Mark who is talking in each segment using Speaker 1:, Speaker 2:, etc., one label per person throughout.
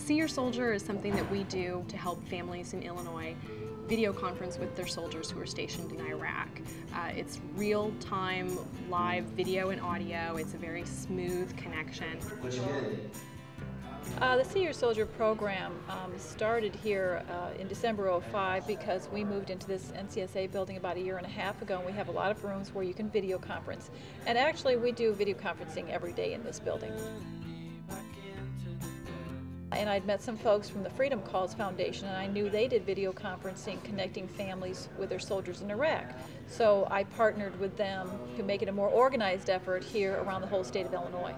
Speaker 1: See Your Soldier is something that we do to help families in Illinois video conference with their soldiers who are stationed in Iraq. It's real-time live video and audio. It's a very smooth connection.
Speaker 2: The See Your Soldier program started here in December '05 because we moved into this NCSA building about a year and a half ago, and we have a lot of rooms where you can video conference. And actually we do video conferencing every day in this building. And I'd met some folks from the Freedom Calls Foundation, and I knew they did video conferencing connecting families with their soldiers in Iraq. So I partnered with them to make it a more organized effort here around the whole state of Illinois.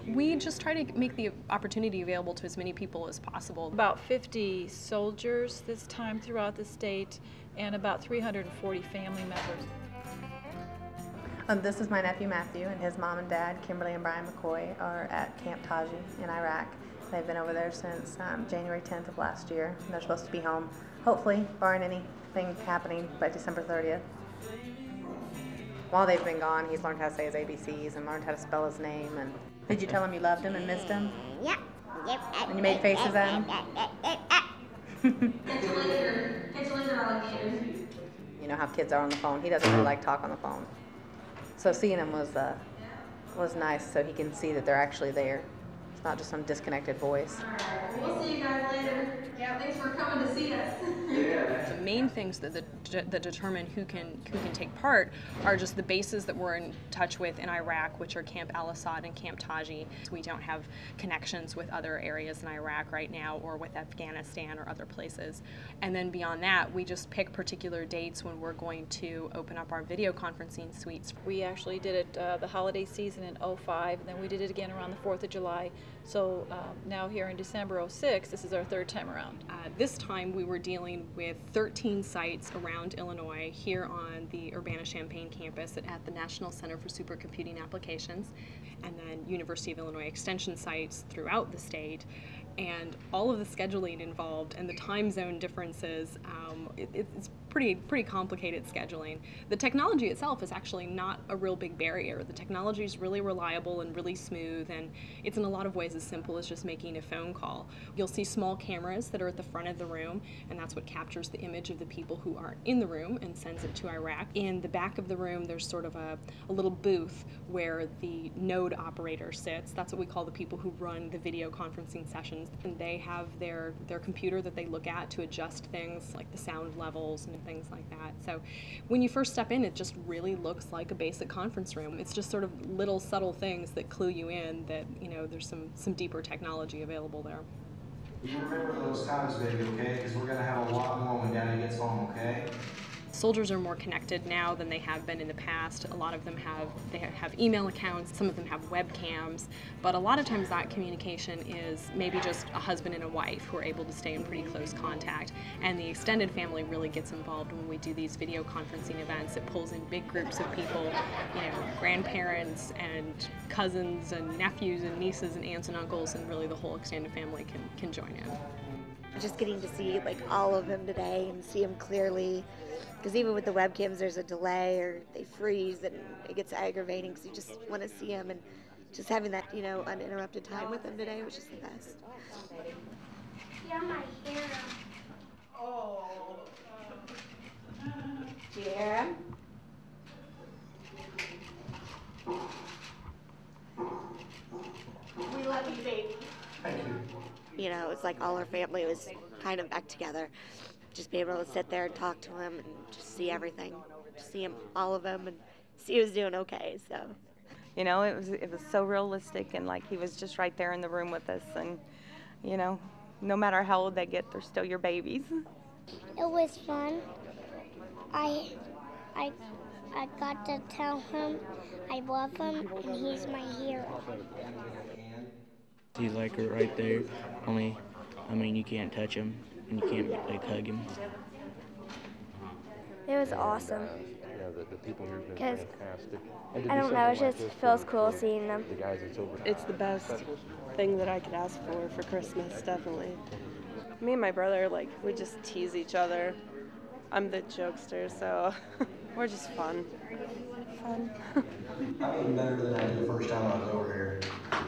Speaker 1: We just try to make the opportunity available to as many people as possible.
Speaker 2: About 50 soldiers this time throughout the state, and about 340 family members.
Speaker 3: This is my nephew Matthew, and his mom and dad, Kimberly and Brian McCoy, are at Camp Taji in Iraq. They've been over there since January 10th of last year, and they're supposed to be home, hopefully, barring anything happening, by December 30th. While they've been gone, he's learned how to say his ABCs and learned how to spell his name. And did you tell him you loved him and missed him?
Speaker 4: Yeah.
Speaker 3: And you made faces at him? You know how kids are on the phone. He doesn't really like talk on the phone. So seeing him was nice, so he can see that they're actually there. It's not just some disconnected voice.
Speaker 5: All right, we'll see you guys later. Yeah, thanks for coming to see us.
Speaker 1: The main things that determine who can take part are just the bases that we're in touch with in Iraq, which are Camp Al-Assad and Camp Taji. We don't have connections with other areas in Iraq right now, or with Afghanistan or other places. And then beyond that, we just pick particular dates when we're going to open up our video conferencing suites.
Speaker 2: We actually did it the holiday season in '05, and then we did it again around the 4th of July. So now here in December '06, this is our third time around.
Speaker 1: This time we were dealing with 13 sites around Illinois, here on the Urbana-Champaign campus at the National Center for Supercomputing Applications, and then University of Illinois Extension sites throughout the state. And all of the scheduling involved and the time zone differences, it's pretty complicated scheduling. The technology itself is actually not a real big barrier. The technology is really reliable and really smooth, and it's in a lot of ways as simple as just making a phone call. You'll see small cameras that are at the front of the room, and that's what captures the image of the people who aren't in the room and sends it to Iraq. In the back of the room, there's sort of a little booth where the node operator sits. That's what we call the people who run the video conferencing sessions. And they have their computer that they look at to adjust things like the sound levels and things like that. So when you first step in, it just really looks like a basic conference room. It's just sort of little subtle things that clue you in that, you know, there's some deeper technology available there.
Speaker 6: You remember those times, baby, okay? Because we're going to have a lot more when Daddy gets home, okay?
Speaker 1: Soldiers are more connected now than they have been in the past. A lot of them have email accounts, some of them have webcams, but a lot of times that communication is maybe just a husband and a wife who are able to stay in pretty close contact. And the extended family really gets involved when we do these video conferencing events. It pulls in big groups of people, you know, grandparents and cousins and nephews and nieces and aunts and uncles, and really the whole extended family can join in.
Speaker 4: Just getting to see like all of them today and see them clearly, because even with the webcams there's a delay or they freeze and it gets aggravating because you just want to see them, and just having that, you know, uninterrupted time with them today was just the best.
Speaker 5: Yeah, my hair.
Speaker 4: Oh. Do you hear him? We love you, baby.
Speaker 6: Thank you.
Speaker 4: You know, it's like all our family was kind of back together. Just be able to sit there and talk to him and just see everything. Just see him, all of them, and see he was doing okay, so.
Speaker 7: You know, it was so realistic, and like he was just right there in the room with us, and you know, no matter how old they get, they're still your babies.
Speaker 8: It was fun. I got to tell him I love him and he's my hero.
Speaker 9: He's like right there, only, I mean, you can't touch him and you can't like hug him.
Speaker 10: It was awesome.
Speaker 11: The people here have been
Speaker 10: Because
Speaker 11: fantastic.
Speaker 10: I don't know, it just feels cool seeing them.
Speaker 11: The guys that's over.
Speaker 12: It's the best thing that I could ask for Christmas, definitely. Me and my brother, like, we just tease each other. I'm the jokester, so We're just fun.
Speaker 6: I'm even better than I did the first time I was over here.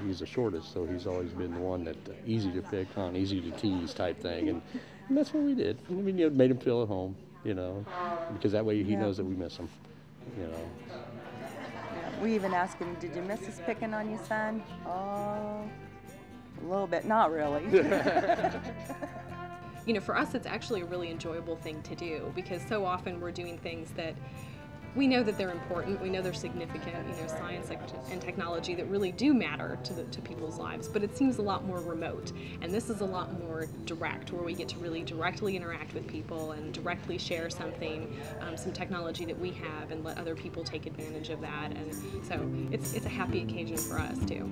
Speaker 11: He's the shortest, so he's always been the one that easy to pick on, easy to tease type thing, and that's what we did. I mean, you know, made him feel at home, you know, because that way he knows that we miss him, you know.
Speaker 7: Yeah, we even asked him, "Did you miss us picking on you, son?" Oh, a little bit. Not really.
Speaker 1: You know, for us, it's actually a really enjoyable thing to do because so often we're doing things that we know that they're important, we know they're significant, you know, science and technology that really do matter to people's lives, but it seems a lot more remote. And this is a lot more direct, where we get to really directly interact with people and directly share something, some technology that we have, and let other people take advantage of that. And so it's a happy occasion for us too.